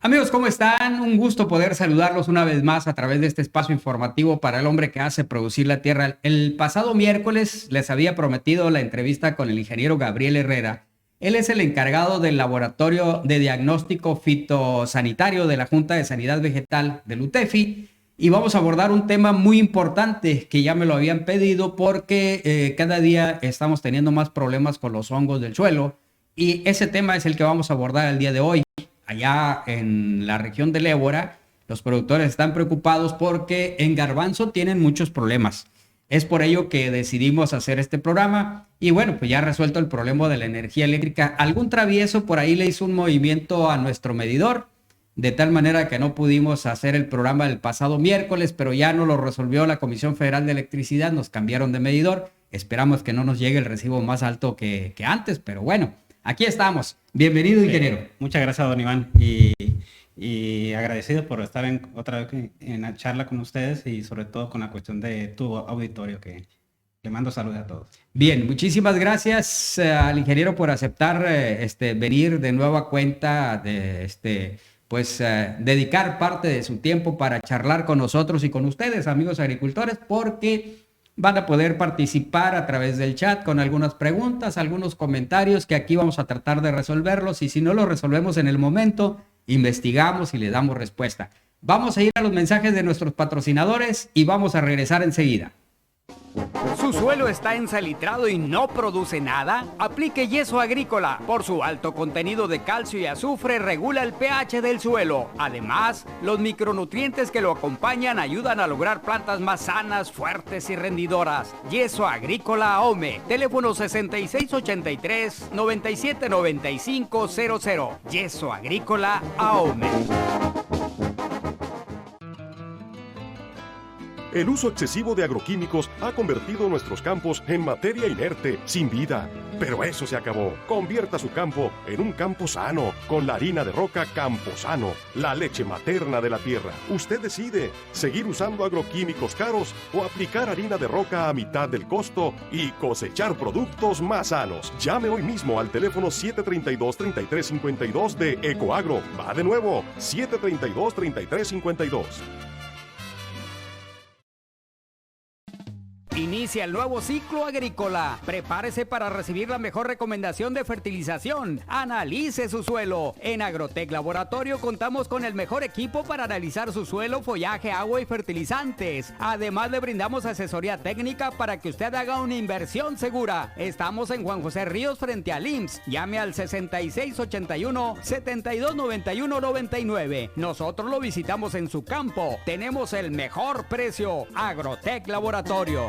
Amigos, ¿cómo están? Un gusto poder saludarlos una vez más a través de este espacio informativo para el hombre que hace producir la tierra. El pasado miércoles les había prometido la entrevista con el ingeniero Gabriel Herrera. Él es el encargado del Laboratorio de Diagnóstico Fitosanitario de la Junta de Sanidad Vegetal del UTEFI y vamos a abordar un tema muy importante que ya me lo habían pedido porque cada día estamos teniendo más problemas con los hongos del suelo y ese tema es el que vamos a abordar el día de hoy. Allá en la región del Ébora, los productores están preocupados porque en garbanzo tienen muchos problemas. Es por ello que decidimos hacer este programa y bueno, pues ya resuelto el problema de la energía eléctrica. Algún travieso por ahí le hizo un movimiento a nuestro medidor, de tal manera que no pudimos hacer el programa el pasado miércoles, pero ya no lo resolvió la Comisión Federal de Electricidad, nos cambiaron de medidor. Esperamos que no nos llegue el recibo más alto que antes, pero bueno. Aquí estamos. Bienvenido, ingeniero. Muchas gracias, don Iván. Y agradecido por estar otra vez en la charla con ustedes y sobre todo con la cuestión de tu auditorio, que le mando saludos a todos. Bien, muchísimas gracias al ingeniero por aceptar venir de nueva cuenta, dedicar parte de su tiempo para charlar con nosotros y con ustedes, amigos agricultores, porque van a poder participar a través del chat con algunas preguntas, algunos comentarios que aquí vamos a tratar de resolverlos y si no los resolvemos en el momento, investigamos y le damos respuesta. Vamos a ir a los mensajes de nuestros patrocinadores y vamos a regresar enseguida. ¿Su suelo está ensalitrado y no produce nada? Aplique Yeso Agrícola. Por su alto contenido de calcio y azufre regula el pH del suelo. Además, los micronutrientes que lo acompañan ayudan a lograr plantas más sanas, fuertes y rendidoras. Yeso Agrícola AOME. Teléfono 6683-979500. Yeso Agrícola AOME. El uso excesivo de agroquímicos ha convertido nuestros campos en materia inerte, sin vida. Pero eso se acabó. Convierta su campo en un campo sano con la harina de roca Camposano, la leche materna de la tierra. Usted decide seguir usando agroquímicos caros o aplicar harina de roca a mitad del costo y cosechar productos más sanos. Llame hoy mismo al teléfono 732-3352 de Ecoagro. Va de nuevo, 732-3352. Inicia el nuevo ciclo agrícola. Prepárese para recibir la mejor recomendación de fertilización. Analice su suelo. En Agrotec Laboratorio contamos con el mejor equipo para analizar su suelo, follaje, agua y fertilizantes. Además le brindamos asesoría técnica para que usted haga una inversión segura. Estamos en Juan José Ríos frente al IMSS. Llame al 6681-7291-99. Nosotros lo visitamos en su campo. Tenemos el mejor precio. Agrotec Laboratorio.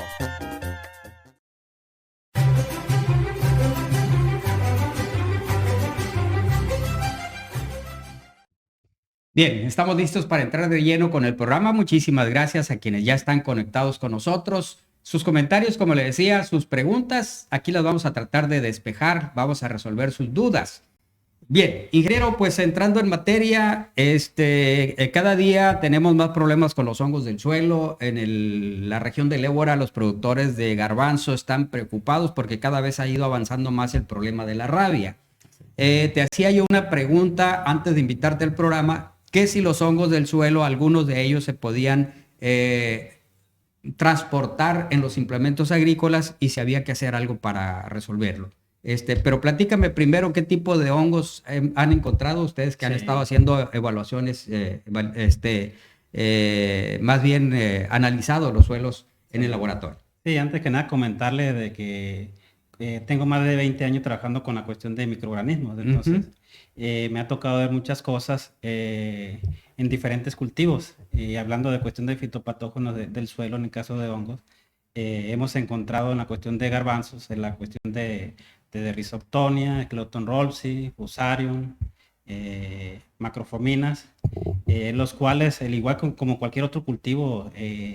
Bien, estamos listos para entrar de lleno con el programa. Muchísimas gracias a quienes ya están conectados con nosotros. Sus comentarios, como le decía, sus preguntas, aquí las vamos a tratar de despejar, vamos a resolver sus dudas. Bien, ingeniero, pues entrando en materia, cada día tenemos más problemas con los hongos del suelo. En la región del Ébora, los productores de garbanzo están preocupados porque cada vez ha ido avanzando más el problema de la rabia. Te hacía yo una pregunta antes de invitarte al programa, que si los hongos del suelo, algunos de ellos se podían transportar en los implementos agrícolas y si había que hacer algo para resolverlo. Pero platícame primero qué tipo de hongos han encontrado ustedes que han estado haciendo evaluaciones, más bien analizado los suelos en el laboratorio. Sí, antes que nada comentarle de que tengo más de 20 años trabajando con la cuestión de microorganismos, entonces me ha tocado ver muchas cosas en diferentes cultivos, hablando de cuestión de fitopatógenos del suelo en el caso de hongos. Hemos encontrado en la cuestión de garbanzos, en la cuestión de Rhizoptonia, Cloton rolfsi, Fusarium, macroforminas, los cuales, al igual como cualquier otro cultivo,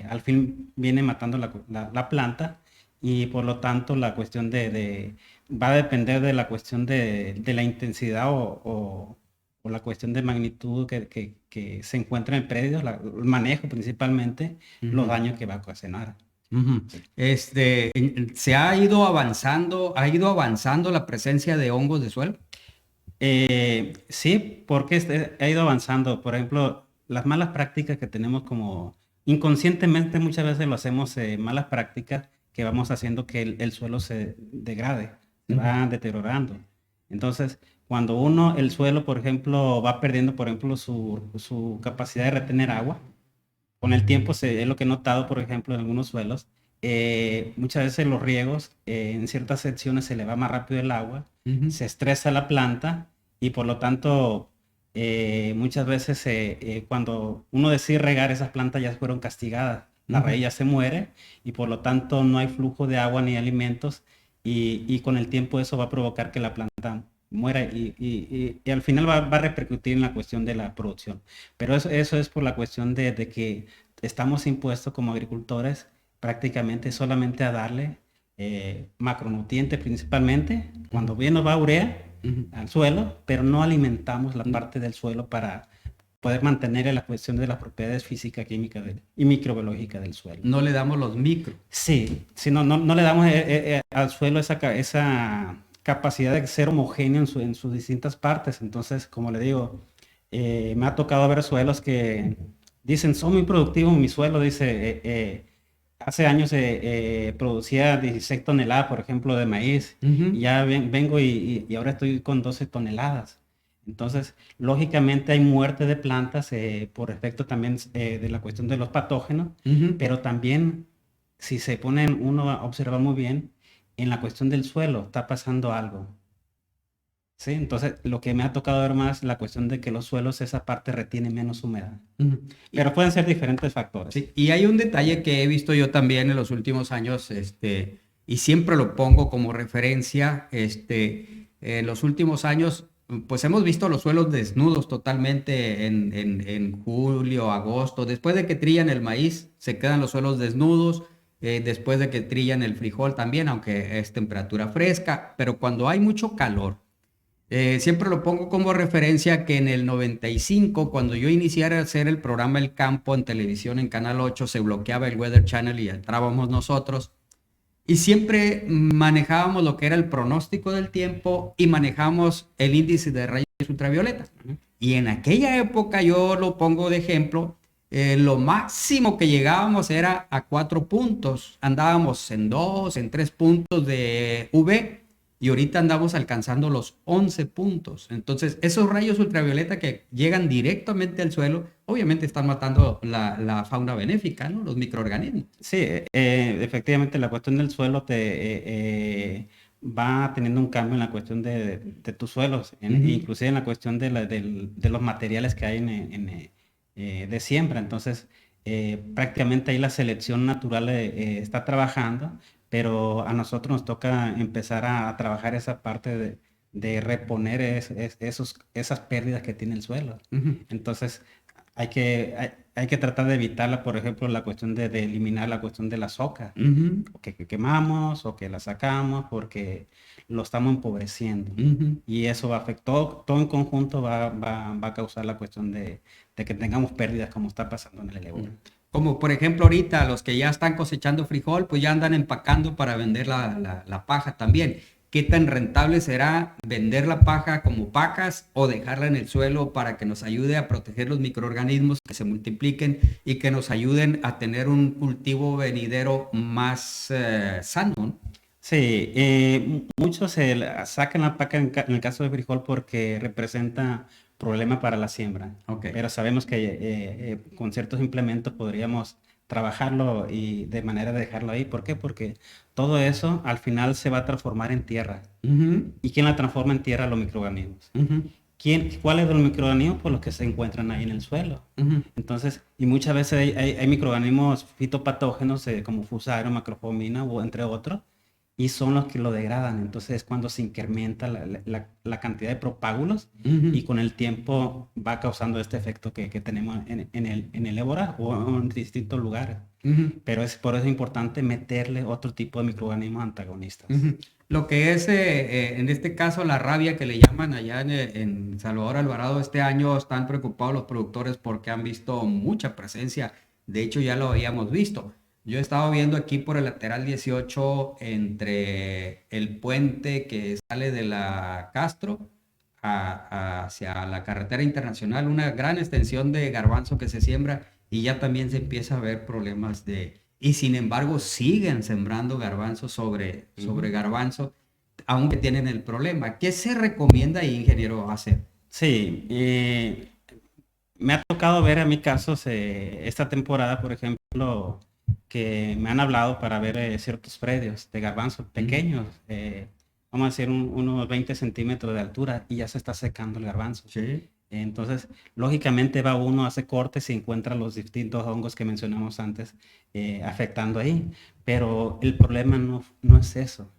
al fin viene matando la planta y por lo tanto la cuestión va a depender de la cuestión de la intensidad o la cuestión de magnitud que se encuentra en el predio, el manejo principalmente, los daños que va a ocasionar. ¿Se ha ido avanzando la presencia de hongos de suelo? Sí, porque ha ido avanzando. Por ejemplo, las malas prácticas que tenemos como inconscientemente muchas veces lo hacemos malas prácticas que vamos haciendo que el suelo se degrade, se va deteriorando. Entonces, cuando el suelo, por ejemplo, va perdiendo, por ejemplo, su capacidad de retener agua, con el tiempo es lo que he notado, por ejemplo, en algunos suelos, muchas veces los riegos, en ciertas secciones se le va más rápido el agua, se estresa la planta y por lo tanto muchas veces cuando uno decide regar, esas plantas ya fueron castigadas, la raíz ya se muere y por lo tanto no hay flujo de agua ni alimentos y con el tiempo eso va a provocar que la planta muera y al final va a repercutir en la cuestión de la producción. Pero eso es por la cuestión de que estamos impuestos como agricultores prácticamente solamente a darle macronutrientes principalmente, cuando bien nos va urea al suelo, pero no alimentamos la parte del suelo para poder mantener la cuestión de las propiedades físicas, químicas y microbiológicas del suelo. No le damos los micro. Sí, no le damos al suelo esa capacidad de ser homogéneo en sus distintas partes. Entonces, como le digo, me ha tocado ver suelos que dicen, son muy productivos, mi suelo dice, hace años producía 16 toneladas, por ejemplo, de maíz, y ya vengo y ahora estoy con 12 toneladas. Entonces, lógicamente hay muerte de plantas por efecto también de la cuestión de los patógenos, pero también, si se ponen uno a observar muy bien, en la cuestión del suelo está pasando algo. ¿Sí? Entonces, lo que me ha tocado ver más, la cuestión de que los suelos, esa parte retiene menos humedad. Pero pueden ser diferentes factores. Sí, y hay un detalle que he visto yo también en los últimos años, y siempre lo pongo como referencia, en los últimos años, pues hemos visto los suelos desnudos totalmente en julio, agosto. Después de que trillan el maíz, se quedan los suelos desnudos. Después de que trillan el frijol también, aunque es temperatura fresca. Pero cuando hay mucho calor, siempre lo pongo como referencia que en el 95, cuando yo iniciara a hacer el programa El Campo en televisión en Canal 8, se bloqueaba el Weather Channel y entrábamos nosotros. Y siempre manejábamos lo que era el pronóstico del tiempo y manejábamos el índice de rayos ultravioleta. Y en aquella época, yo lo pongo de ejemplo, lo máximo que llegábamos era a 4 puntos. Andábamos en 2, en 3 puntos de UV y ahorita andamos alcanzando los 11 puntos. Entonces, esos rayos ultravioleta que llegan directamente al suelo, obviamente están matando la fauna benéfica, ¿no? Los microorganismos. Sí, efectivamente la cuestión del suelo va teniendo un cambio en la cuestión de tus suelos, inclusive en la cuestión de los materiales que hay de siembra. Entonces, prácticamente ahí la selección natural está trabajando, pero a nosotros nos toca empezar a trabajar esa parte de reponer esas pérdidas que tiene el suelo. Entonces, hay que tratar de evitarla, por ejemplo, la cuestión de eliminar la cuestión de la soca, que quemamos o que la sacamos porque lo estamos empobreciendo. Y eso va a afectar, todo en conjunto va a causar la cuestión de que tengamos pérdidas como está pasando en el elevador. Como por ejemplo ahorita los que ya están cosechando frijol, pues ya andan empacando para vender la paja también. ¿Qué tan rentable será vender la paja como pacas o dejarla en el suelo para que nos ayude a proteger los microorganismos, que se multipliquen y que nos ayuden a tener un cultivo venidero más sano, ¿no? Sí, muchos sacan la paca en el caso de frijol porque representa problema para la siembra. Okay. Pero sabemos que con ciertos implementos podríamos trabajarlo y de manera de dejarlo ahí. ¿Por qué? Porque todo eso al final se va a transformar en tierra. ¿Y quién la transforma en tierra? Los microorganismos. ¿Cuáles de los microorganismos? Pues los que se encuentran ahí en el suelo. Entonces, y muchas veces hay microorganismos fitopatógenos como Fusarium, Macrofomina o entre otros, y son los que lo degradan. Entonces es cuando se incrementa la cantidad de propágulos y con el tiempo va causando este efecto que tenemos en el ébola o en distintos lugares. Pero por eso es importante meterle otro tipo de microorganismos antagonistas. Lo que es, en este caso, la rabia que le llaman allá en Salvador Alvarado, este año están preocupados los productores porque han visto mucha presencia. De hecho, ya lo habíamos visto. Yo he estado viendo aquí por el lateral 18 entre el puente que sale de la Castro hacia la carretera internacional, una gran extensión de garbanzo que se siembra y ya también se empieza a ver problemas y sin embargo siguen sembrando garbanzo sobre garbanzo, aunque tienen el problema. ¿Qué se recomienda ahí, ingeniero, hacer? Sí, me ha tocado ver a mí casos esta temporada, por ejemplo, que me han hablado para ver ciertos predios de garbanzo pequeños, vamos a decir unos 20 centímetros de altura, y ya se está secando el garbanzo. Sí. Entonces, lógicamente va uno, hace cortes y encuentra los distintos hongos que mencionamos antes afectando ahí. Pero el problema no es eso.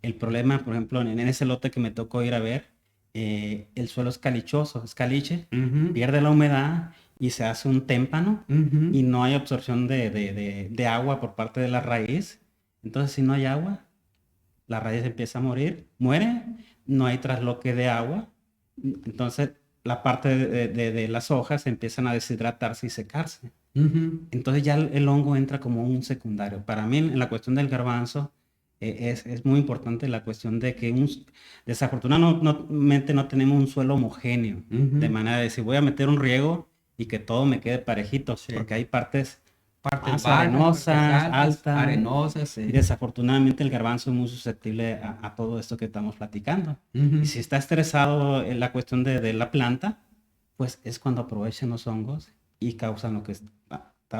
El problema, por ejemplo, en ese lote que me tocó ir a ver, el suelo es calichoso, es caliche, pierde la humedad y se hace un témpano y no hay absorción de agua por parte de la raíz. Entonces, si no hay agua, la raíz empieza a muere, no hay trasloque de agua. Entonces, la parte de las hojas empiezan a deshidratarse y secarse. Entonces ya el hongo entra como un secundario. Para mí, en la cuestión del garbanzo, es muy importante la cuestión de que desafortunadamente no tenemos un suelo homogéneo, de manera de decir, voy a meter un riego y que todo me quede parejito, porque hay partes Partes arenosas, altas, arenosas. Y desafortunadamente el garbanzo es muy susceptible a todo esto que estamos platicando. Y si está estresado en la cuestión de la planta, pues es cuando aprovechan los hongos y causan lo que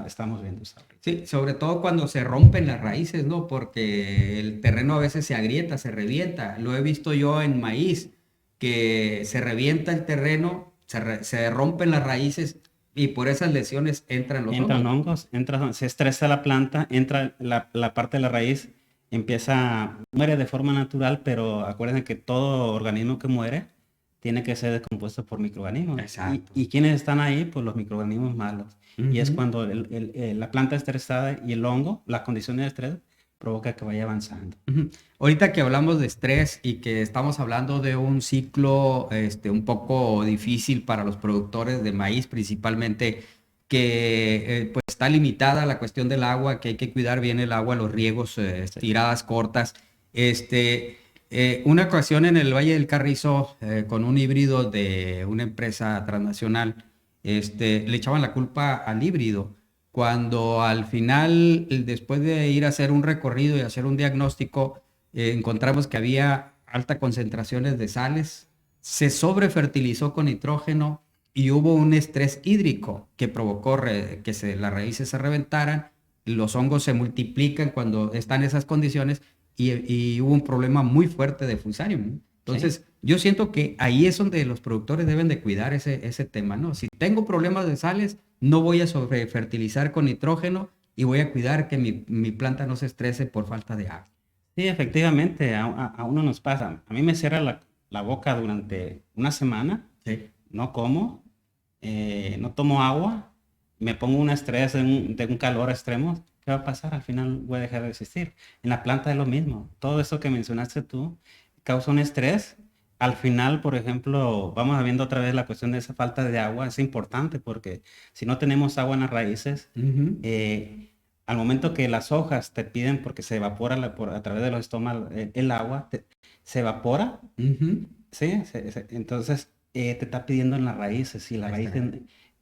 estamos viendo. Sí, sobre todo cuando se rompen las raíces, ¿no? Porque el terreno a veces se agrieta, se revienta. Lo he visto yo en maíz, que se revienta el terreno, se rompen las raíces y por esas lesiones entran los hongos. Se estresa la planta, entra la parte de la raíz, muere de forma natural, pero acuérdense que todo organismo que muere tiene que ser descompuesto por microorganismos. Exacto. ¿Y quiénes están ahí? Pues los microorganismos malos. Y es cuando la planta estresada y el hongo, las condiciones de estrés, provoca que vaya avanzando. Ahorita que hablamos de estrés y que estamos hablando de un ciclo un poco difícil para los productores de maíz principalmente, que pues está limitada la cuestión del agua, que hay que cuidar bien el agua, los riegos, tiradas cortas. Una ocasión en el Valle del Carrizo, con un híbrido de una empresa transnacional, le echaban la culpa al híbrido, cuando al final, después de ir a hacer un recorrido y hacer un diagnóstico, encontramos que había altas concentraciones de sales, se sobrefertilizó con nitrógeno y hubo un estrés hídrico que provocó que las raíces se reventaran, los hongos se multiplican cuando están en esas condiciones y hubo un problema muy fuerte de Fusarium, ¿no? Entonces, sí, yo siento que ahí es donde los productores deben de cuidar ese tema, ¿no? Si tengo problemas de sales, no voy a sobrefertilizar con nitrógeno y voy a cuidar que mi planta no se estrese por falta de agua. Sí, efectivamente, a uno nos pasa. A mí me cierra la boca durante una semana, sí, no como, no tomo agua, me pongo un estrés de un calor extremo. ¿Qué va a pasar? Al final voy a dejar de existir. En la planta es lo mismo. Todo eso que mencionaste tú causa un estrés. Al final, por ejemplo, vamos viendo otra vez la cuestión de esa falta de agua. Es importante porque si no tenemos agua en las raíces, al momento que las hojas te piden, porque se evapora a través de los estómagos el agua, se evapora, ¿sí? Entonces te está pidiendo en las raíces. Si la raíz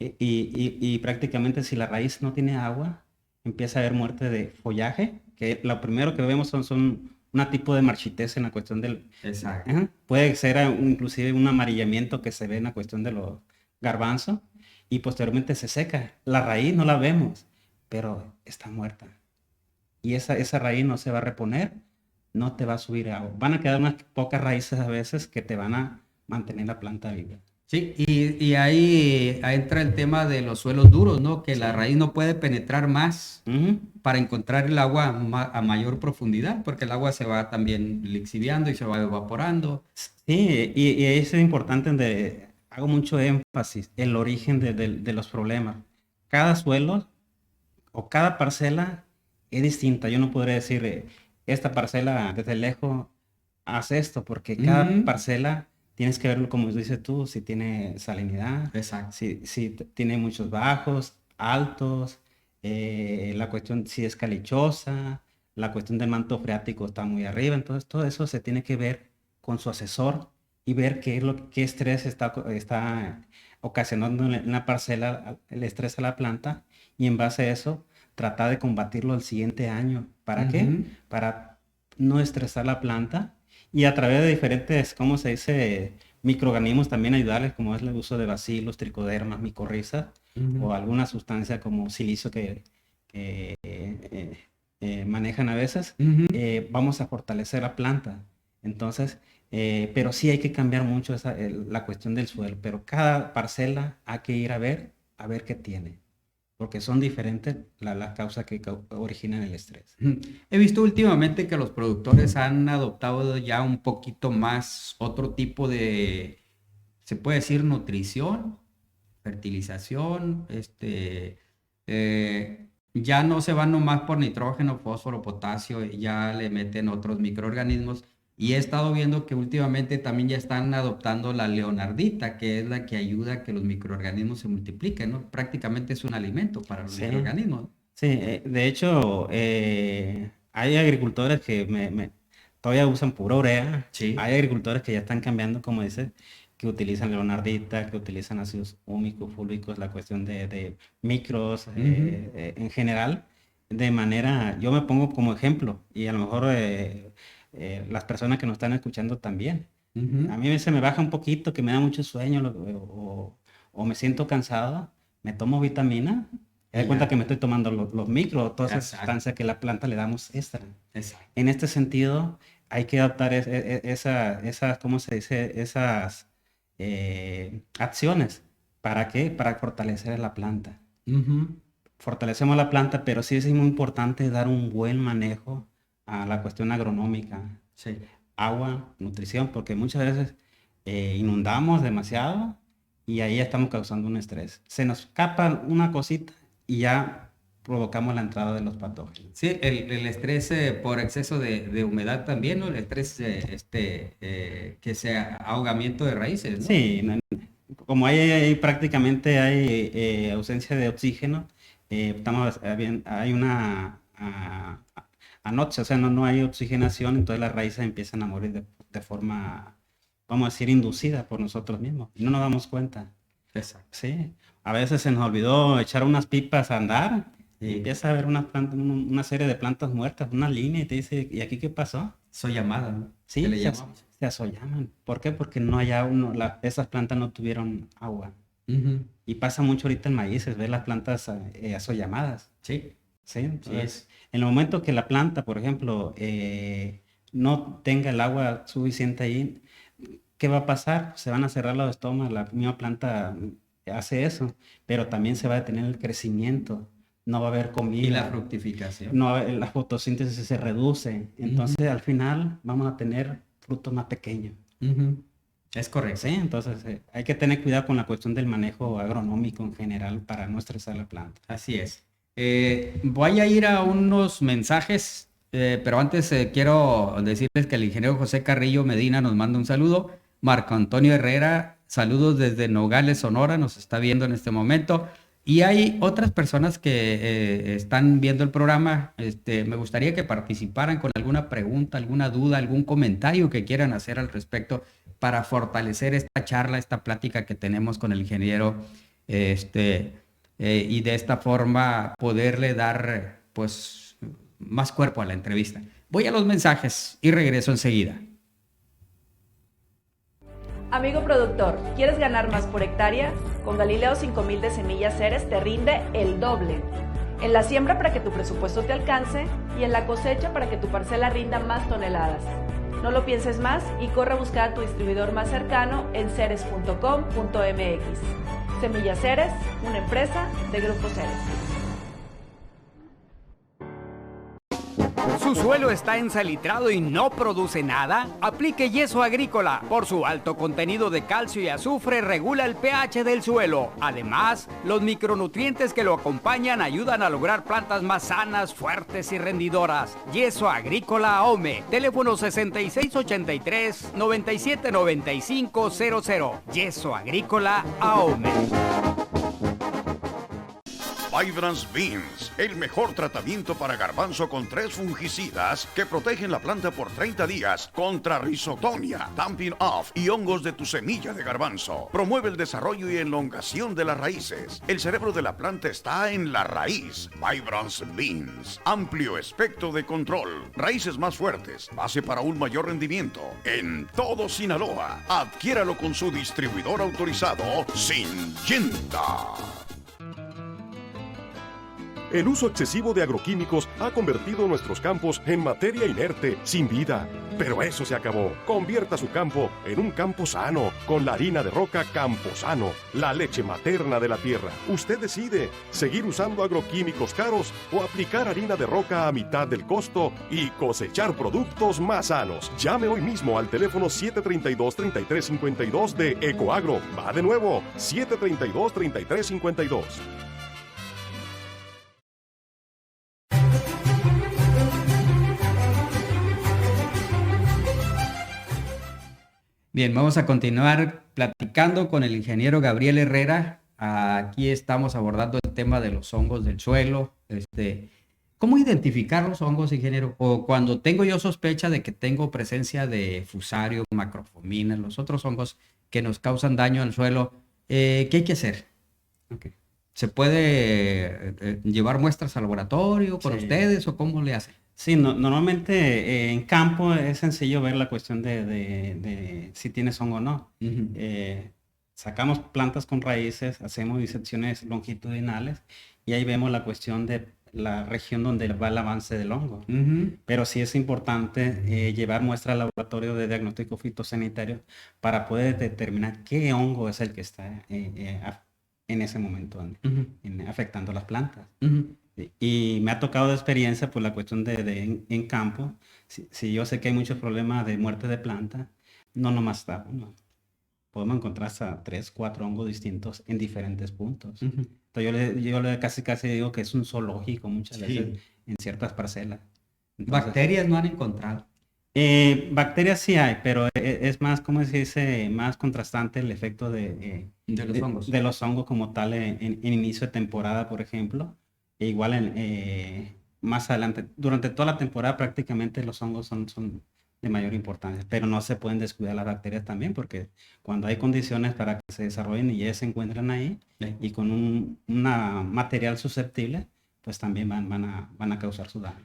y prácticamente si la raíz no tiene agua, empieza a haber muerte de follaje, que lo primero que vemos son un tipo de marchitez en la cuestión del... Exacto. Puede ser inclusive un amarillamiento que se ve en la cuestión de los garbanzos y posteriormente se seca. La raíz no la vemos, pero está muerta. Y esa raíz no se va a reponer, no te va a subir agua. Van a quedar unas pocas raíces a veces que te van a mantener la planta viva. Sí, y ahí entra el tema de los suelos duros, ¿no? Que la raíz no puede penetrar más para encontrar el agua a mayor profundidad, porque el agua se va también lixiviando y se va evaporando. Sí, y eso es importante, donde hago mucho énfasis, el origen de los problemas. Cada suelo o cada parcela es distinta. Yo no podría decir, esta parcela desde lejos hace esto, porque cada parcela... Tienes que verlo, como dices tú, si tiene salinidad, si tiene muchos bajos, altos, la cuestión si es calichosa, la cuestión del manto freático está muy arriba. Entonces todo eso se tiene que ver con su asesor y ver qué estrés está ocasionando en la parcela el estrés a la planta, y en base a eso tratar de combatirlo el siguiente año. ¿Para qué? Para no estresar la planta, y a través de diferentes, ¿cómo se dice?, microorganismos también ayudarles, como es el uso de bacilos, tricodermas, micorrizas, o alguna sustancia como silicio que manejan a veces. Vamos a fortalecer la planta. Entonces, pero sí hay que cambiar mucho la cuestión del suelo, pero cada parcela hay que ir a ver qué tiene, porque son diferentes las causas que originan el estrés. He visto últimamente que los productores han adoptado ya un poquito más otro tipo de, se puede decir, nutrición, fertilización, ya no se van nomás por nitrógeno, fósforo, potasio, ya le meten otros microorganismos. Y he estado viendo que últimamente también ya están adoptando la leonardita, que es la que ayuda a que los microorganismos se multipliquen, ¿no? Prácticamente es un alimento para los microorganismos. Sí, de hecho, hay agricultores que todavía usan pura urea. Sí. Hay agricultores que ya están cambiando, como dices, que utilizan leonardita, que utilizan ácidos húmicos, fúlbicos, la cuestión de micros en general. De manera, yo me pongo como ejemplo, y a lo mejor las personas que nos están escuchando también. A mí se me baja un poquito, que me da mucho sueño o me siento cansado, me tomo vitamina, me doy cuenta que me estoy tomando los micros, todas esas sustancias que la planta le damos extra. En este sentido, hay que adaptar esas ¿cómo se dice?, esas acciones. ¿Para qué? Para fortalecer la planta. Fortalecemos la planta, pero sí es muy importante dar un buen manejo a la cuestión agronómica. Sí. Agua, nutrición, porque muchas veces inundamos demasiado y ahí estamos causando un estrés. Se nos escapa una cosita y ya provocamos la entrada de los patógenos. Sí, el estrés por exceso de humedad también, ¿no? El estrés que sea ahogamiento de raíces, ¿no? Sí, como prácticamente hay ausencia de oxígeno, hay una anoche, o sea, no hay oxigenación, entonces las raíces empiezan a morir de forma, vamos a decir, inducida por nosotros mismos, y no nos damos cuenta. Exacto. Sí, a veces se nos olvidó echar unas pipas a andar, y empieza a ver una serie de plantas muertas, una línea, y te dice, ¿y aquí qué pasó? Soyamada, ¿no? Sí, se asoyaman. ¿Por qué? Porque no hay agua, esas plantas no tuvieron agua. Y pasa mucho ahorita en maíces, ver las plantas asoyamadas. Sí. Sí, entonces, en el momento que la planta, por ejemplo, no tenga el agua suficiente ahí, ¿qué va a pasar? Se van a cerrar los estomas, la misma planta hace eso, pero también se va a detener el crecimiento, no va a haber comida. Y la fructificación. No, la fotosíntesis se reduce, entonces al final vamos a tener frutos más pequeños. Es correcto. Sí, entonces hay que tener cuidado con la cuestión del manejo agronómico en general para no estresar la planta. Así es. Voy a ir a unos mensajes, pero antes quiero decirles que el ingeniero José Carrillo Medina nos manda un saludo. Marco Antonio Herrera, saludos desde Nogales, Sonora, nos está viendo en este momento. Y hay otras personas que están viendo el programa. Me gustaría que participaran con alguna pregunta, alguna duda, algún comentario que quieran hacer al respecto para fortalecer esta charla, esta plática que tenemos con el ingeniero, y de esta forma poderle dar pues más cuerpo a la entrevista. Voy a los mensajes y regreso enseguida. Amigo productor, ¿quieres ganar más por hectárea? Con Galileo 5000 de semillas Ceres te rinde el doble. En la siembra para que tu presupuesto te alcance y en la cosecha para que tu parcela rinda más toneladas. No lo pienses más y corre a buscar a tu distribuidor más cercano en ceres.com.mx. Semillas Ceres, una empresa de Grupo Ceres. ¿Su suelo está ensalitrado y no produce nada? Aplique Yeso Agrícola. Por su alto contenido de calcio y azufre regula el pH del suelo. Además, los micronutrientes que lo acompañan ayudan a lograr plantas más sanas, fuertes y rendidoras. Yeso Agrícola AOME. Teléfono 6683-979500. Yeso Agrícola AOME. Vibrance Beans, el mejor tratamiento para garbanzo con 3 fungicidas que protegen la planta por 30 días contra rizotonia, damping off y hongos de tu semilla de garbanzo. Promueve el desarrollo y elongación de las raíces. El cerebro de la planta está en la raíz. Vibrance Beans, amplio espectro de control, raíces más fuertes, base para un mayor rendimiento en todo Sinaloa. Adquiéralo con su distribuidor autorizado, Syngenta. El uso excesivo de agroquímicos ha convertido nuestros campos en materia inerte, sin vida. Pero eso se acabó. Convierta su campo en un campo sano con la harina de roca Camposano, la leche materna de la tierra. Usted decide seguir usando agroquímicos caros o aplicar harina de roca a mitad del costo y cosechar productos más sanos. Llame hoy mismo al teléfono 732-3352 de Ecoagro. Va de nuevo, 732-3352. Bien, vamos a continuar platicando con el ingeniero Gabriel Herrera. Aquí estamos abordando el tema de los hongos del suelo. ¿Cómo identificar los hongos, ingeniero? O cuando tengo yo sospecha de que tengo presencia de fusario, macrofomina, los otros hongos que nos causan daño al suelo, ¿qué hay que hacer? Okay. ¿Se puede llevar muestras al laboratorio con ustedes o cómo le hacen? Sí, normalmente en campo es sencillo ver la cuestión de si tienes hongo o no. Uh-huh. Sacamos plantas con raíces, hacemos disecciones longitudinales y ahí vemos la cuestión de la región donde va el avance del hongo. Uh-huh. Pero sí es importante llevar muestra al laboratorio de diagnóstico fitosanitario para poder determinar qué hongo es el que está en ese momento afectando las plantas. Uh-huh. Y me ha tocado de experiencia pues la cuestión en campo. Si yo sé que hay muchos problemas de muerte de planta, no nomás está uno. Podemos encontrar hasta 3, 4 hongos distintos en diferentes puntos. Uh-huh. Entonces yo le casi digo que es un zoológico muchas veces en ciertas parcelas. Entonces, ¿bacterias no han encontrado? Bacterias sí hay, pero es más, ¿cómo se dice? Más contrastante el efecto de los hongos. De los hongos como tal en inicio de temporada, por ejemplo. E igual más adelante, durante toda la temporada prácticamente los hongos son de mayor importancia, pero no se pueden descuidar las bacterias también, porque cuando hay condiciones para que se desarrollen y ya se encuentran ahí, y con un material susceptible, pues también van a causar su daño.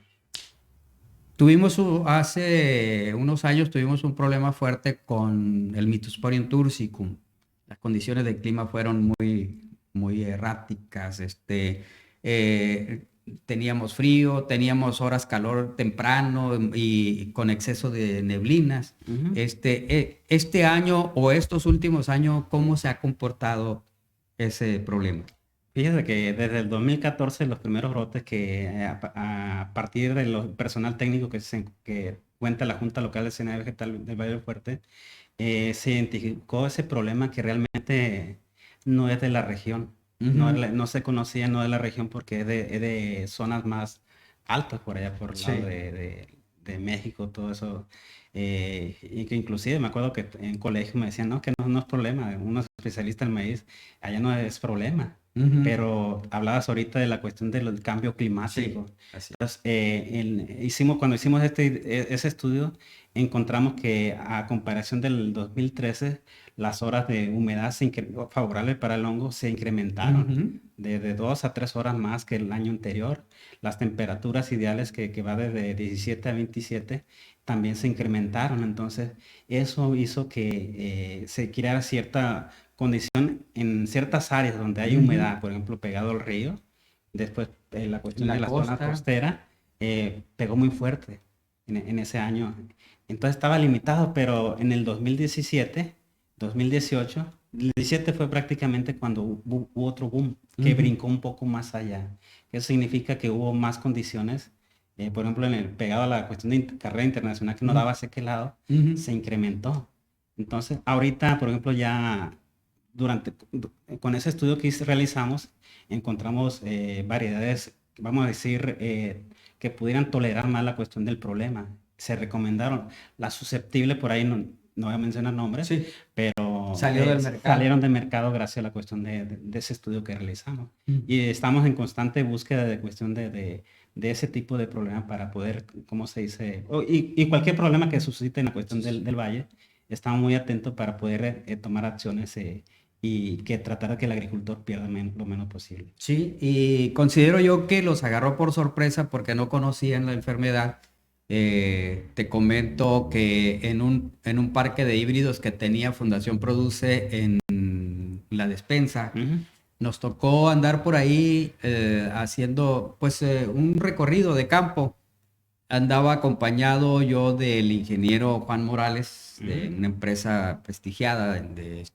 Hace unos años tuvimos un problema fuerte con el Mythosporium tursicum. Las condiciones del clima fueron muy erráticas. Teníamos frío, teníamos horas calor temprano y con exceso de neblinas. Uh-huh. Este año o estos últimos años, ¿cómo se ha comportado ese problema? Fíjate que desde el 2014 los primeros brotes que a partir del personal técnico que cuenta la Junta Local de Escenario Vegetal del Valle del Fuerte, se identificó ese problema que realmente no es de la región. Uh-huh. No se conocía, no de la región, porque es de zonas más altas por allá, por el lado de México, todo eso. Y que inclusive me acuerdo que en colegio me decían, no, que no es problema, uno es especialista en maíz, allá no es problema. Uh-huh. Pero hablabas ahorita de la cuestión del cambio climático. Sí, entonces, cuando hicimos ese estudio, encontramos que a comparación del 2013, las horas de humedad favorables para el hongo se incrementaron. Uh-huh. De 2 a 3 horas más que el año anterior. Las temperaturas ideales que va desde 17 a 27 también se incrementaron. Entonces, eso hizo que se creara cierta condición en ciertas áreas donde hay humedad, por ejemplo, pegado al río. Después, la cuestión de la zona costera pegó muy fuerte en ese año. Entonces estaba limitado, pero en el 2017, 2018, el 17 fue prácticamente cuando hubo otro boom que brincó un poco más allá. Eso significa que hubo más condiciones. Por ejemplo, pegado a la cuestión de carrera internacional que no daba sequelado, se incrementó. Entonces, ahorita, por ejemplo, ya con ese estudio que realizamos, encontramos variedades, vamos a decir, que pudieran tolerar más la cuestión del problema. Se recomendaron la susceptible, por ahí no voy a mencionar nombres, pero salieron del mercado gracias a la cuestión de ese estudio que realizamos. Y estamos en constante búsqueda de cuestión de ese tipo de problemas para poder, ¿cómo se dice? Y cualquier problema que suscite en la cuestión del valle, estamos muy atentos para poder tomar acciones y tratar de que el agricultor pierda lo menos posible. Sí, y considero yo que los agarró por sorpresa porque no conocían la enfermedad. Te comento que en un parque de híbridos que tenía Fundación Produce en la despensa, nos tocó andar por ahí haciendo pues un recorrido de campo. Andaba acompañado yo del ingeniero Juan Morales, de una empresa prestigiada,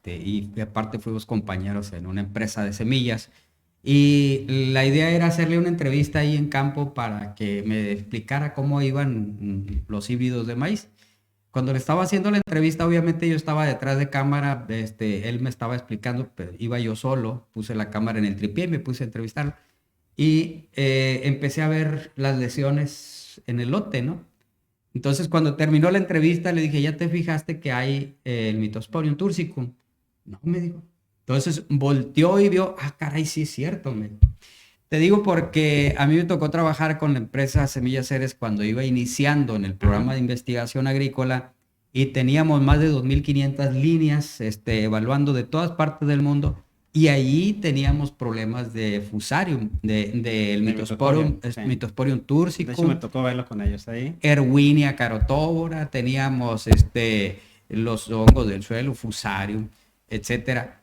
y aparte fuimos compañeros en una empresa de semillas. Y la idea era hacerle una entrevista ahí en campo para que me explicara cómo iban los híbridos de maíz. Cuando le estaba haciendo la entrevista, obviamente yo estaba detrás de cámara, él me estaba explicando, pero iba yo solo, puse la cámara en el tripié y me puse a entrevistarlo. Y empecé a ver las lesiones en el lote, ¿no? Entonces, cuando terminó la entrevista, le dije, ¿ya te fijaste que hay el Mythosporium tursicum? No, me dijo. Entonces, volteó y vio, caray, sí es cierto, Te digo porque a mí me tocó trabajar con la empresa Semillas Ceres cuando iba iniciando en el programa de investigación agrícola y teníamos más de 2.500 líneas evaluando de todas partes del mundo. Y allí teníamos problemas de fusarium, del Mythosporium tursicum. De hecho, me tocó verlo con ellos ahí. Erwinia carotóbora, teníamos los hongos del suelo, fusarium, etcétera.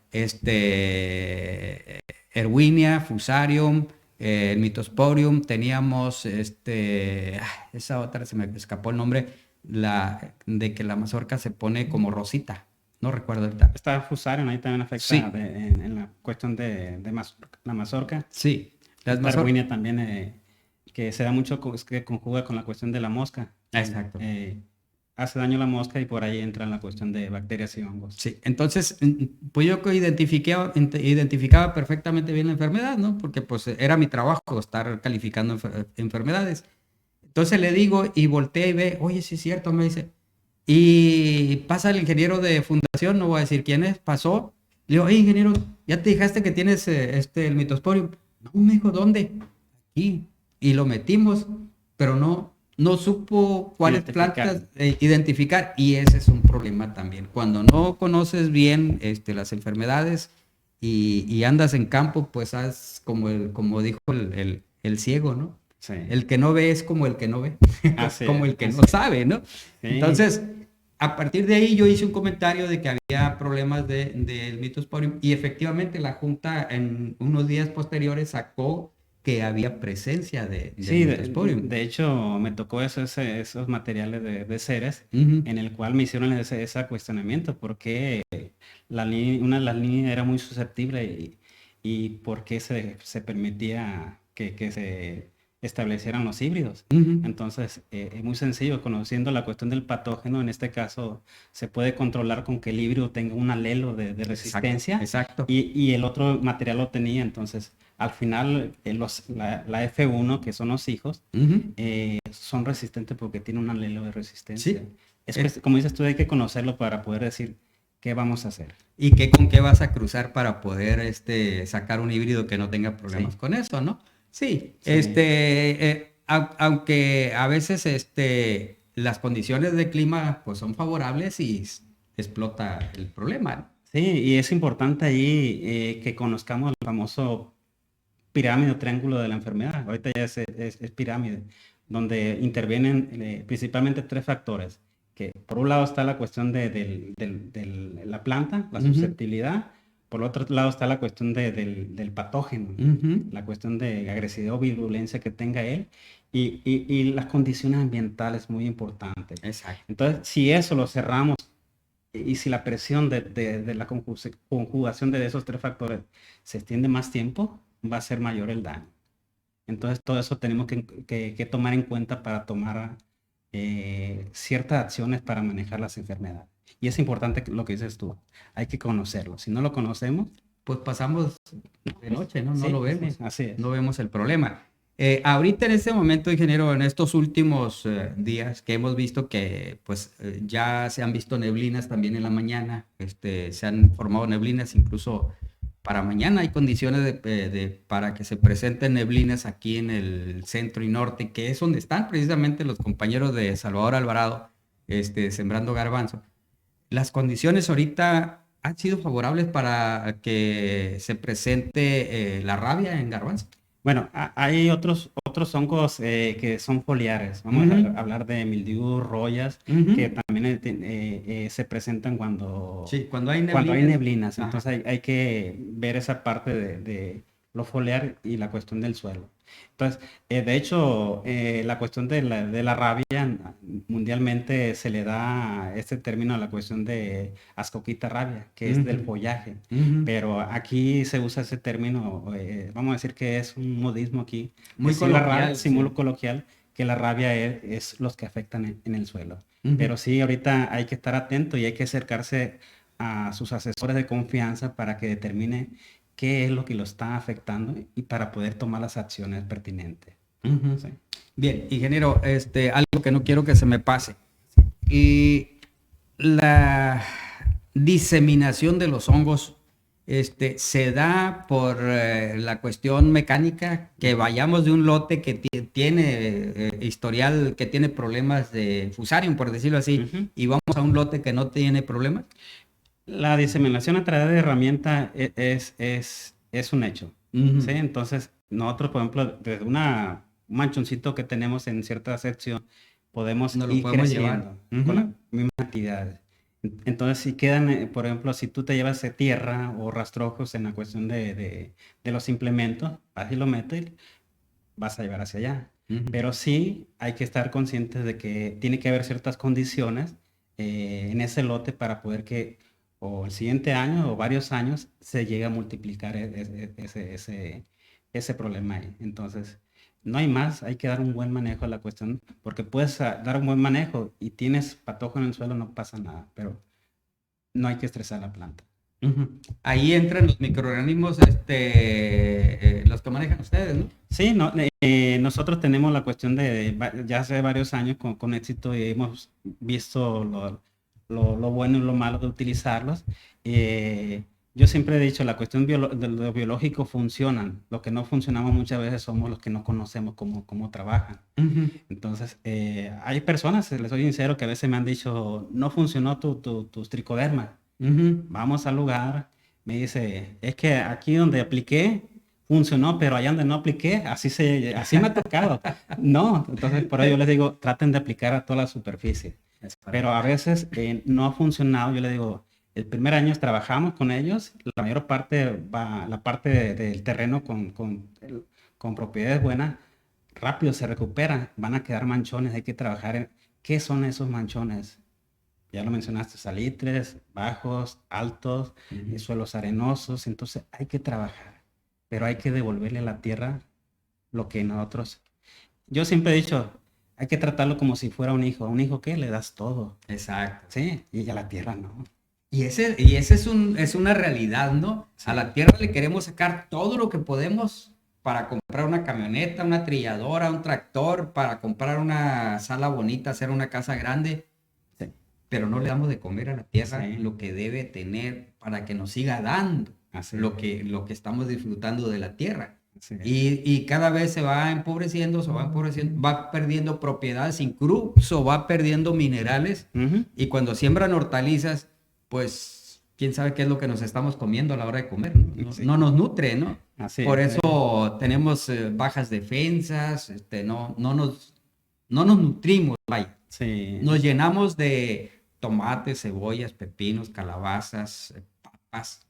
Erwinia, fusarium, el Mythosporium, teníamos esa otra, se me escapó el nombre, de que la mazorca se pone como rosita. No recuerdo ahorita. Está fusarium, ahí también afecta sí. en la cuestión de la mazorca. Sí. La Erwinia también, que se da mucho, que conjuga con la cuestión de la mosca. Exacto. Hace daño a la mosca y por ahí entra en la cuestión de bacterias y hongos. Sí, entonces, pues yo identificaba perfectamente bien la enfermedad, ¿no? Porque pues era mi trabajo estar calificando enfermedades. Entonces le digo y voltea y ve, oye, sí es cierto, me dice. Y pasa el ingeniero de fundación, no voy a decir quién es, pasó. Le digo, oye, ingeniero, ¿ya te fijaste que tienes el Mythosporium? No, me dijo, ¿dónde? Aquí. Y lo metimos, pero no supo cuáles plantas identificar. Y ese es un problema también. Cuando no conoces bien las enfermedades y andas en campo, pues haz como dijo el ciego, ¿no? Sí. El que no ve es como el que no ve, como el que no sabe, ¿no? Sí. Entonces, a partir de ahí yo hice un comentario de que había problemas del Mythosporium y efectivamente la Junta en unos días posteriores sacó que había presencia de Mythosporium. De hecho, me tocó esos materiales de Ceres en el cual me hicieron ese cuestionamiento porque una de las líneas era muy susceptible y por qué se permitía que se establecieran los híbridos. Entonces, es muy sencillo, conociendo la cuestión del patógeno, en este caso se puede controlar con que el híbrido tenga un alelo de resistencia. Exacto. Y el otro material lo tenía, entonces al final la F1, que son los hijos, son resistentes porque tienen un alelo de resistencia. Sí. Como dices tú, hay que conocerlo para poder decir qué vamos a hacer. Y con qué vas a cruzar para poder sacar un híbrido que no tenga problemas con eso, ¿no? Sí, aunque a veces las condiciones de clima pues son favorables y explota el problema, ¿no? Sí, y es importante ahí que conozcamos el famoso pirámide o triángulo de la enfermedad. Ahorita ya es pirámide, donde intervienen principalmente 3 factores. Que por un lado está la cuestión de la planta, la susceptibilidad. Por otro lado está la cuestión del patógeno, la cuestión de agresividad o virulencia que tenga él y las condiciones ambientales muy importantes. Exacto. Entonces, si eso lo cerramos y si la presión de la conjugación de esos 3 factores se extiende más tiempo, va a ser mayor el daño. Entonces, todo eso tenemos que tomar en cuenta para tomar ciertas acciones para manejar las enfermedades. Y es importante lo que dices tú, hay que conocerlo. Si no lo conocemos, pues pasamos de noche, ¿no? No lo vemos. Sí, así es. No vemos el problema. Ahorita en este momento, ingeniero, en estos últimos días que hemos visto que pues ya se han visto neblinas también en la mañana, se han formado neblinas incluso para mañana hay condiciones para que se presenten neblinas aquí en el centro y norte, que es donde están precisamente los compañeros de Salvador Alvarado, sembrando garbanzo. Las condiciones ahorita han sido favorables para que se presente la rabia en garbanzo. Bueno, hay otros hongos que son foliares. Vamos a hablar de mildiu, rollas, que también se presentan cuando hay neblinas. Cuando hay neblinas. Entonces hay que ver esa parte de lo foliar y la cuestión del suelo. Entonces, de hecho, la cuestión de la rabia, mundialmente se le da este término a la cuestión de ascoquita rabia, que es del follaje. Pero aquí se usa ese término, vamos a decir que es un modismo aquí. Muy coloquial. Muy coloquial, que la rabia es los que afectan en el suelo. Pero sí, ahorita hay que estar atento y hay que acercarse a sus asesores de confianza para que determine qué es lo que lo está afectando y para poder tomar las acciones pertinentes. Sí. Bien, ingeniero, algo que no quiero que se me pase. Y la diseminación de los hongos se da por la cuestión mecánica, que vayamos de un lote que tiene historial, que tiene problemas de fusarium, por decirlo así, y vamos a un lote que no tiene problemas. La diseminación a través de herramienta es un hecho. ¿Sí? Entonces, nosotros, por ejemplo, desde un manchoncito que tenemos en cierta sección, podemos ir creciendo con las mismas actividades. Entonces, si quedan, por ejemplo, si tú te llevas tierra o rastrojos en la cuestión de los implementos, así lo metes, vas a llevar hacia allá. Pero sí hay que estar conscientes de que tiene que haber ciertas condiciones en ese lote para poder que o el siguiente año o varios años se llegue a multiplicar ese problema ahí. Entonces, no hay más, hay que dar un buen manejo a la cuestión, porque puedes dar un buen manejo y tienes patógeno en el suelo, no pasa nada, pero no hay que estresar la planta. Ahí entran los microorganismos, los que manejan ustedes, ¿no? Sí, nosotros tenemos la cuestión de ya hace varios años con éxito y hemos visto lo bueno y lo malo de utilizarlos. Yo siempre he dicho, la cuestión de lo biológico funcionan. Lo que no funcionamos muchas veces somos los que no conocemos cómo trabajan. Entonces, hay personas, les soy sincero, que a veces me han dicho, no funcionó tus tricodermas. Vamos al lugar, me dice, es que aquí donde apliqué, funcionó, pero allá donde no apliqué, así me ha tocado. No, entonces por ello yo les digo, traten de aplicar a toda la superficie. Pero a veces no ha funcionado. Yo le digo, el primer año trabajamos con ellos, la mayor parte la parte del terreno con propiedades buenas, rápido se recupera, van a quedar manchones, hay que trabajar en qué son esos manchones. Ya lo mencionaste, salitres, bajos, altos, suelos arenosos, entonces hay que trabajar, pero hay que devolverle a la tierra lo que nosotros... Yo siempre he dicho, hay que tratarlo como si fuera un hijo. ¿A un hijo qué? Le das todo. Exacto. Sí, y a la tierra no. Y ese es una realidad, ¿no? Sí. A la tierra le queremos sacar todo lo que podemos para comprar una camioneta, una trilladora, un tractor, para comprar una sala bonita, hacer una casa grande. Sí. Pero no le damos de comer a la tierra lo que debe tener para que nos siga dando lo que estamos disfrutando de la tierra. Sí. Y cada vez se va empobreciendo, va perdiendo propiedades, incluso va perdiendo minerales. Y cuando siembran hortalizas, pues quién sabe qué es lo que nos estamos comiendo a la hora de comer, ¿no? No nos nutre, ¿no? Por eso tenemos bajas defensas, no nos nutrimos, vaya. Sí. Nos llenamos de tomates, cebollas, pepinos, calabazas, papas,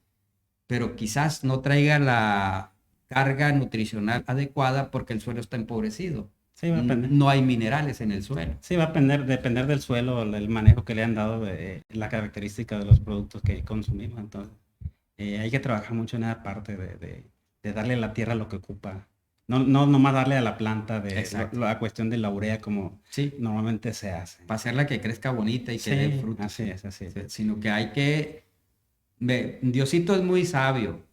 pero quizás no traiga la carga nutricional adecuada porque el suelo está empobrecido. Sí, va a depender. No hay minerales en el suelo. Sí, va a depender del suelo, el manejo que le han dado, la característica de los productos que consumimos. Entonces, hay que trabajar mucho en esa parte de darle a la tierra lo que ocupa. No nomás darle a la planta la cuestión de la urea como normalmente se hace. Para hacerla que crezca bonita y que dé frutos. Así es. Sino que hay que... Diosito es muy sabio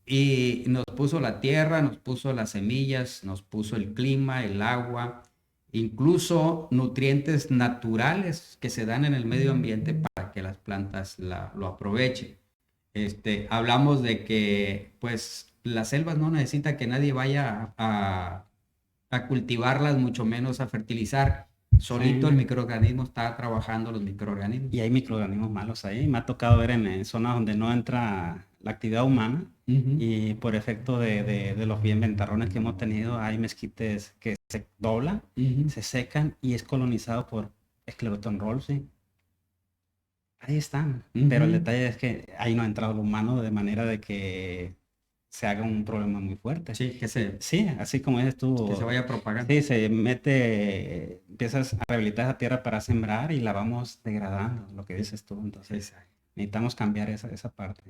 y nos puso la tierra, nos puso las semillas, nos puso el clima, el agua, incluso nutrientes naturales que se dan en el medio ambiente para que las plantas lo aprovechen. Hablamos de que pues las selvas no necesitan que nadie vaya a cultivarlas, mucho menos a fertilizar. Solito el microorganismo está trabajando los microorganismos. Y hay microorganismos malos ahí. Me ha tocado ver en zonas donde no entra la actividad humana y por efecto de los bien ventarrones que hemos tenido, hay mezquites que se doblan, se secan y es colonizado por Scleroton rolsi. Ahí están. Pero el detalle es que ahí no ha entrado lo humano de manera de que se haga un problema muy fuerte. Sí, sí, así como dices tú. Que se vaya propagando. Sí, se mete, empiezas a rehabilitar esa tierra para sembrar y la vamos degradando, lo que dices tú. Entonces, necesitamos cambiar esa parte.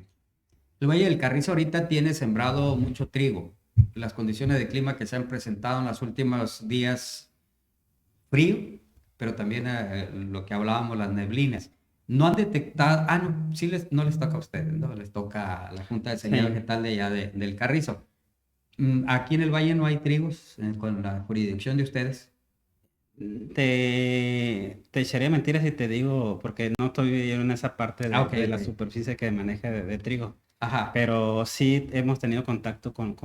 El Valle del Carrizo ahorita tiene sembrado mucho trigo. Las condiciones de clima que se han presentado en los últimos días, frío, pero también lo que hablábamos, las neblinas. No han detectado, no, sí no les toca a ustedes, ¿no? Les toca a la Junta de Sanidad Vegetal de allá del Carrizo. Aquí en el Valle no hay trigos con la jurisdicción de ustedes. Te echaría mentiras si te digo, porque no estoy en esa parte de la superficie que maneja de trigo. Ajá. Pero sí hemos tenido contacto con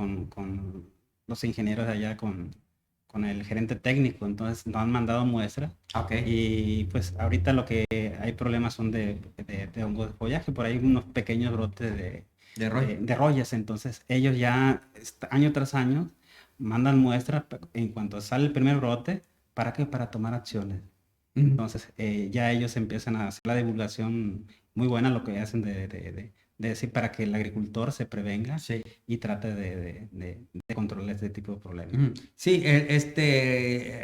los ingenieros de allá, con el gerente técnico, entonces nos han mandado muestras. Y pues ahorita lo que hay problemas son de hongos de follaje, por ahí unos pequeños brotes de rollas, entonces ellos ya año tras año mandan muestras en cuanto sale el primer brote, ¿para qué? Para tomar acciones. Entonces ya ellos empiezan a hacer la divulgación muy buena, lo que hacen de decir para que el agricultor se prevenga y trate de controlar este tipo de problemas. Sí,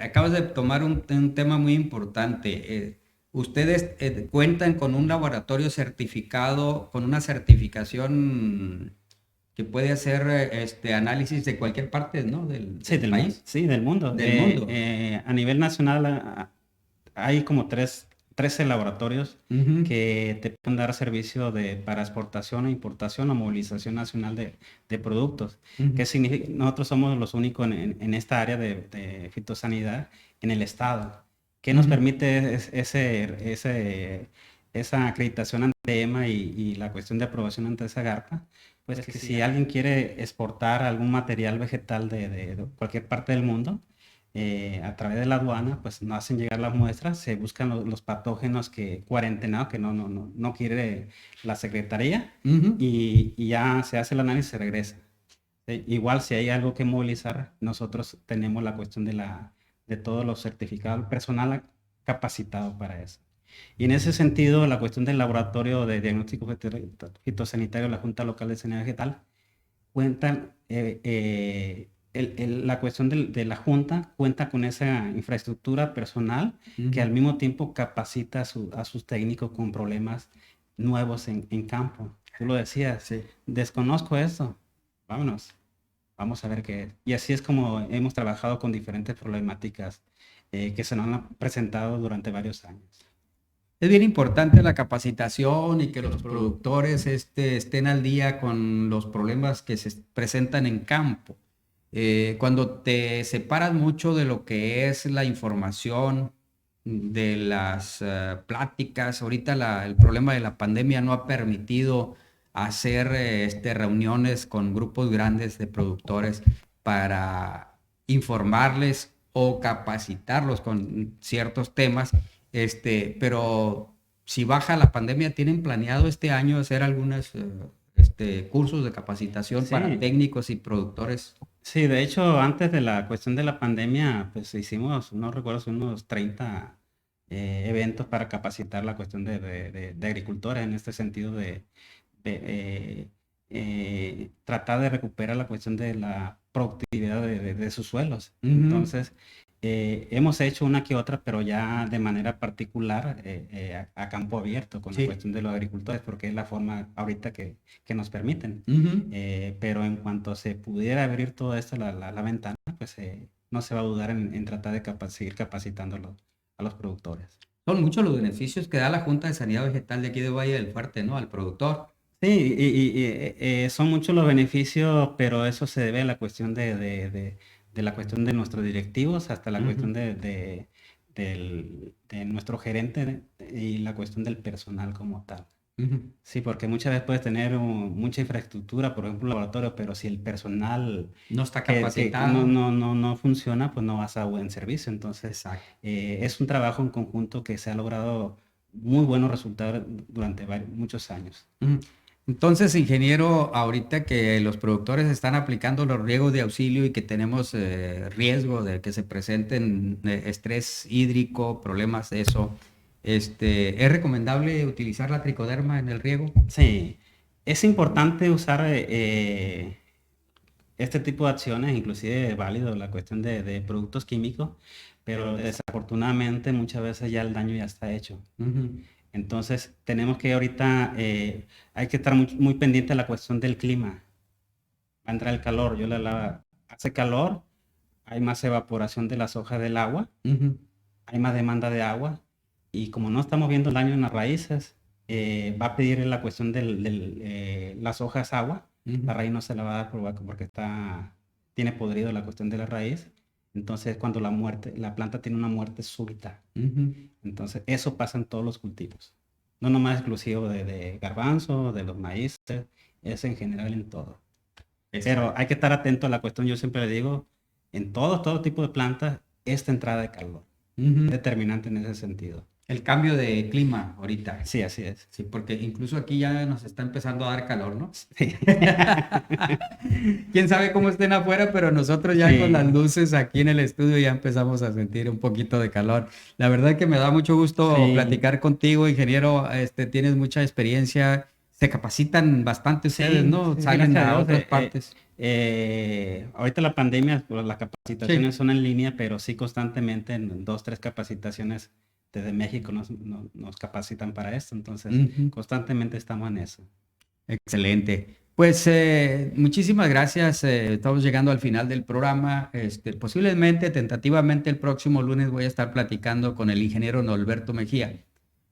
acabas de tomar un tema muy importante. Ustedes cuentan con un laboratorio certificado, con una certificación que puede hacer análisis de cualquier parte, ¿no? Del país. Sí, del mundo. Del mundo. A nivel nacional hay como 13 laboratorios que te pueden dar servicio para exportación e importación o movilización nacional de productos. ¿Qué significa? Nosotros somos los únicos en esta área de fitosanidad en el estado. ¿Qué nos permite esa acreditación ante EMA y la cuestión de aprobación ante esa GARPA? Pues que si alguien quiere exportar algún material vegetal de cualquier parte del mundo, a través de la aduana, pues nos hacen llegar las muestras, se buscan los patógenos cuarentenados que no quiere la Secretaría y ya se hace el análisis y se regresa. Igual si hay algo que movilizar, nosotros tenemos la cuestión de todos los certificados, personal capacitado para eso. Y en ese sentido, la cuestión del laboratorio de diagnóstico fitosanitario de la Junta Local de Sanidad Vegetal, cuentan la cuestión de la Junta cuenta con esa infraestructura personal que al mismo tiempo capacita a sus técnicos con problemas nuevos en campo. Tú lo decías, desconozco eso, vamos a ver qué es. Y así es como hemos trabajado con diferentes problemáticas que se nos han presentado durante varios años. Es bien importante la capacitación y que los productores estén al día con los problemas que se presentan en campo. Cuando te separas mucho de lo que es la información, de las pláticas, ahorita el problema de la pandemia no ha permitido hacer reuniones con grupos grandes de productores para informarles o capacitarlos con ciertos temas, pero si baja la pandemia, ¿tienen planeado este año hacer algunos cursos de capacitación para técnicos y productores? Sí, de hecho, antes de la cuestión de la pandemia, pues hicimos, no recuerdo, unos 30 eventos para capacitar la cuestión de agricultores en este sentido de tratar de recuperar la cuestión de la productividad de sus suelos. Entonces, hemos hecho una que otra, pero ya de manera particular a campo abierto con la cuestión de los agricultores, porque es la forma ahorita que nos permiten. Pero en cuanto se pudiera abrir todo esto, la ventana, pues no se va a dudar en tratar de seguir capacitando a los productores. Son muchos los beneficios que da la Junta de Sanidad Vegetal de aquí de Valle del Fuerte, ¿no? Al productor. Sí, son muchos los beneficios, pero eso se debe a la cuestión de la cuestión de nuestros directivos hasta la cuestión de nuestro gerente y la cuestión del personal como tal. Sí, porque muchas veces puedes tener mucha infraestructura, por ejemplo, un laboratorio, pero si el personal No está que capacitado. no funciona, pues no vas a buen servicio. Entonces, Exacto. es un trabajo en conjunto que se ha logrado muy buenos resultados durante muchos años. Entonces, ingeniero, ahorita que los productores están aplicando los riegos de auxilio y que tenemos riesgo de que se presenten estrés hídrico, problemas de eso, ¿es recomendable utilizar la tricoderma en el riego? Sí, es importante usar este tipo de acciones, inclusive es válido la cuestión de productos químicos, pero desafortunadamente muchas veces ya el daño ya está hecho. Entonces tenemos que ahorita, hay que estar muy pendiente de la cuestión del clima. Va a entrar el calor, hace calor, hay más evaporación de las hojas del agua, hay más demanda de agua, y como no estamos viendo el daño en las raíces, va a pedir la cuestión de las hojas agua. La raíz no se la va a dar porque tiene podrido la cuestión de la raíz. Entonces, cuando la planta tiene una muerte súbita. Entonces, eso pasa en todos los cultivos. No nomás exclusivo de garbanzo, de los maíces, es en general en todo. Pero hay que estar atento a la cuestión, yo siempre le digo, en todo tipo de plantas, esta entrada de calor. Determinante en ese sentido. El cambio de clima ahorita. Sí, así es. Sí, porque incluso aquí ya nos está empezando a dar calor, ¿no? Sí. Quién sabe cómo estén afuera, pero nosotros ya con las luces aquí en el estudio ya empezamos a sentir un poquito de calor. La verdad que me da mucho gusto platicar contigo, ingeniero. Tienes mucha experiencia. Se capacitan bastante ustedes, ¿no? Salen a otras partes. Ahorita la pandemia, pues, las capacitaciones son en línea, pero sí constantemente en 2, 3 capacitaciones desde México nos capacitan para esto, entonces constantemente estamos en eso. Excelente. Pues muchísimas gracias. Estamos llegando al final del programa. Posiblemente, tentativamente, el próximo lunes voy a estar platicando con el ingeniero Norberto Mejía.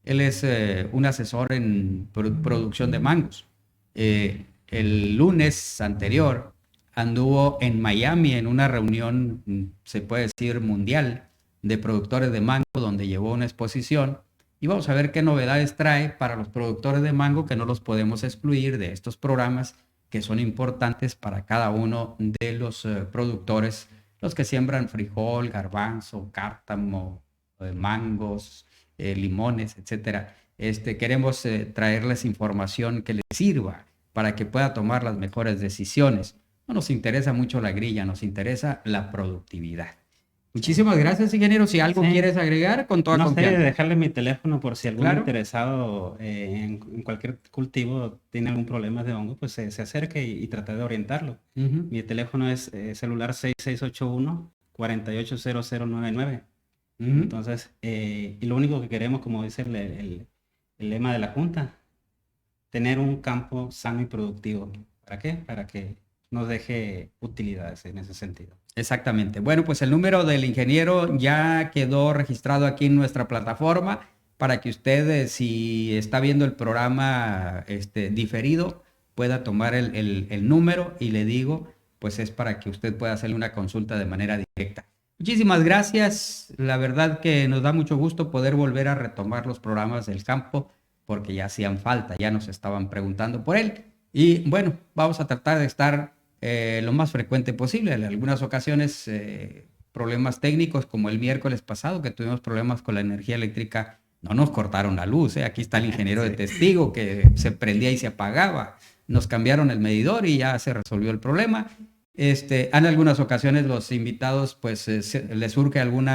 Él es un asesor en producción de mangos. El lunes anterior anduvo en Miami en una reunión, se puede decir, mundial de productores de mango, donde llevó una exposición, y vamos a ver qué novedades trae para los productores de mango, que no los podemos excluir de estos programas que son importantes para cada uno de los productores, los que siembran frijol, garbanzo, cártamo, mangos, limones, etcétera. Queremos traerles información que les sirva para que pueda tomar las mejores decisiones. No nos interesa mucho la grilla, nos interesa la productividad. Muchísimas gracias, ingeniero. Si algo quieres agregar, con toda confianza. No sé, dejarle mi teléfono por si algún interesado en cualquier cultivo tiene algún problema de hongo, pues se acerque y trate de orientarlo. Mi teléfono es celular 6681-480099. Entonces, y lo único que queremos, como dice el lema de la Junta, tener un campo sano y productivo. ¿Para qué? Para que nos deje utilidades en ese sentido. Exactamente. Bueno, pues el número del ingeniero ya quedó registrado aquí en nuestra plataforma para que usted, si está viendo el programa diferido, pueda tomar el número, y le digo, pues es para que usted pueda hacerle una consulta de manera directa. Muchísimas gracias. La verdad que nos da mucho gusto poder volver a retomar los programas del campo, porque ya hacían falta, ya nos estaban preguntando por él. Y bueno, vamos a tratar de estar lo más frecuente posible. En algunas ocasiones problemas técnicos, como el miércoles pasado que tuvimos problemas con la energía eléctrica, no nos cortaron la luz. Aquí está el ingeniero de testigo, que se prendía y se apagaba. Nos cambiaron el medidor y ya se resolvió el problema. En algunas ocasiones los invitados pues les surge algún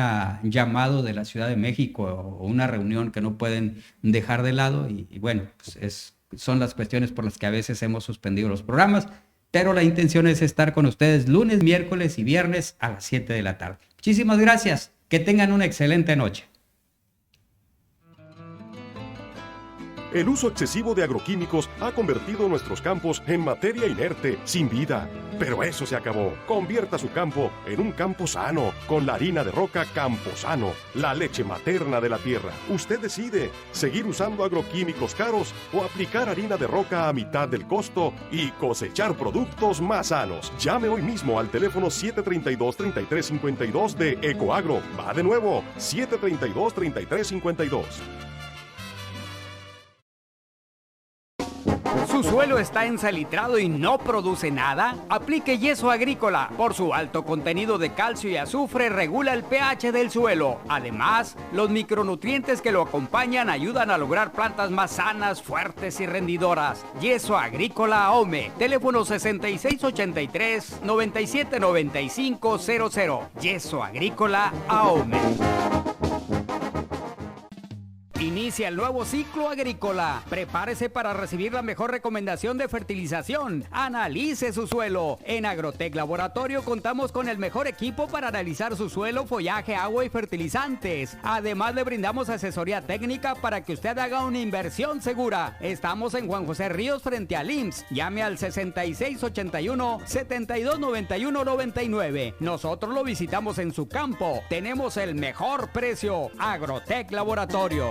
llamado de la Ciudad de México o una reunión que no pueden dejar de lado, y bueno, pues son las cuestiones por las que a veces hemos suspendido los programas. Pero la intención es estar con ustedes lunes, miércoles y viernes a las 7 de la tarde. Muchísimas gracias. Que tengan una excelente noche. El uso excesivo de agroquímicos ha convertido nuestros campos en materia inerte, sin vida. Pero eso se acabó. Convierta su campo en un campo sano con la harina de roca Camposano, la leche materna de la tierra. Usted decide seguir usando agroquímicos caros o aplicar harina de roca a mitad del costo y cosechar productos más sanos. Llame hoy mismo al teléfono 732-3352 de Ecoagro. Va de nuevo, 732-3352. ¿Su suelo está ensalitrado y no produce nada? Aplique Yeso Agrícola. Por su alto contenido de calcio y azufre regula el pH del suelo. Además, los micronutrientes que lo acompañan ayudan a lograr plantas más sanas, fuertes y rendidoras. Yeso Agrícola AOME. Teléfono 6683-979500. Yeso Agrícola AOME. Inicia el nuevo ciclo agrícola. Prepárese para recibir la mejor recomendación de fertilización. Analice su suelo. En Agrotech Laboratorio contamos con el mejor equipo para analizar su suelo, follaje, agua y fertilizantes. Además, le brindamos asesoría técnica para que usted haga una inversión segura. Estamos en Juan José Ríos frente al IMSS. Llame al 6681-7291-99. Nosotros lo visitamos en su campo. Tenemos el mejor precio. Agrotech Laboratorio.